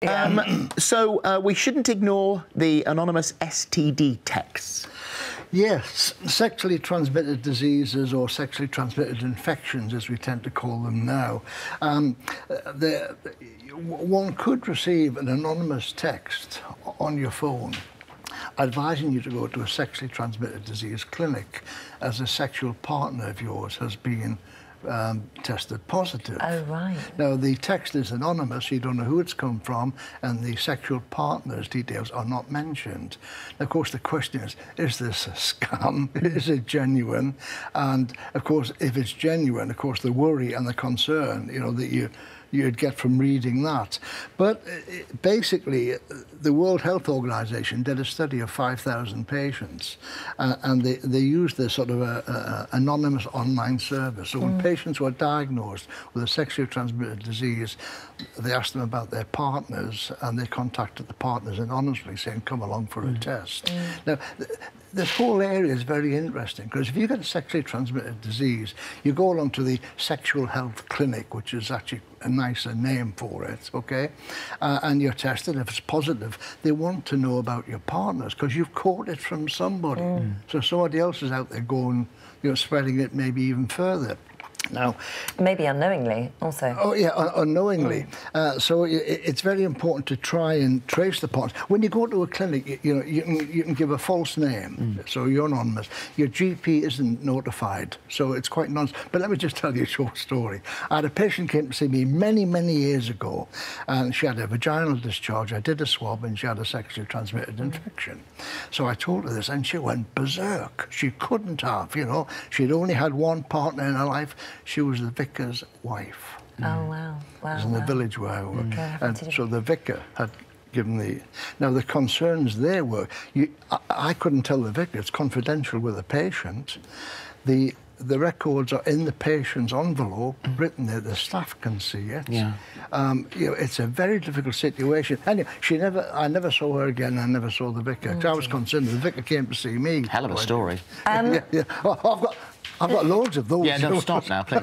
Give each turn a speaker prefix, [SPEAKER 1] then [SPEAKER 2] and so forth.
[SPEAKER 1] So we shouldn't ignore the anonymous STD texts.
[SPEAKER 2] Yes, sexually transmitted diseases or sexually transmitted infections, as we tend to call them now. One could receive an anonymous text on your phone advising you to go to a sexually transmitted disease clinic as a sexual partner of yours has been tested positive.
[SPEAKER 3] Oh, right.
[SPEAKER 2] Now, the text is anonymous, you don't know who it's come from, and the sexual partner's details are not mentioned. Now, of course, the question is this a scam? Is it genuine? And, of course, if it's genuine, of course, the worry and the concern, you know, that you'd get from reading that. But basically, the World Health Organization did a study of 5,000 patients, and they used this sort of a anonymous online service. So when patients were diagnosed with a sexually transmitted disease, they asked them about their partners, and they contacted the partners anonymously, saying, come along for a test. Now, this whole area is very interesting, because if you get a sexually transmitted disease, you go along to the sexual health clinic, which is actually a nicer name for it, okay? And you're tested. If it's positive, they want to know about your partners, because you've caught it from somebody. So somebody else is out there going, you know, spreading it maybe even further. Now,
[SPEAKER 3] maybe unknowingly also.
[SPEAKER 2] Oh yeah, unknowingly. So it's very important to try and trace the partners. When you go to a clinic, you know, you can give a false name, so you're anonymous. Your GP isn't notified, so it's quite nonsense. But let me just tell you a short story. I had a patient came to see me many years ago, and she had a vaginal discharge. I did a swab, and she had a sexually transmitted infection. So I told her this, and she went berserk. She couldn't have, you know. She'd only had one partner in her life. She was the vicar's wife.
[SPEAKER 3] Oh, wow. Wow.
[SPEAKER 2] It was in the village where I worked. And
[SPEAKER 3] Continue.
[SPEAKER 2] so the vicar had given the... Now, the concerns there were... I couldn't tell the vicar, it's confidential with the patient. The records are in the patient's envelope, written there, the staff can see it. Yeah. You know, it's a very difficult situation. Anyway, I never saw her again, I never saw the vicar. I was concerned, the vicar came to see me.
[SPEAKER 4] Hell of a story.
[SPEAKER 2] Yeah. Oh, I've got loads of those.
[SPEAKER 4] Yeah, no, stop now, please.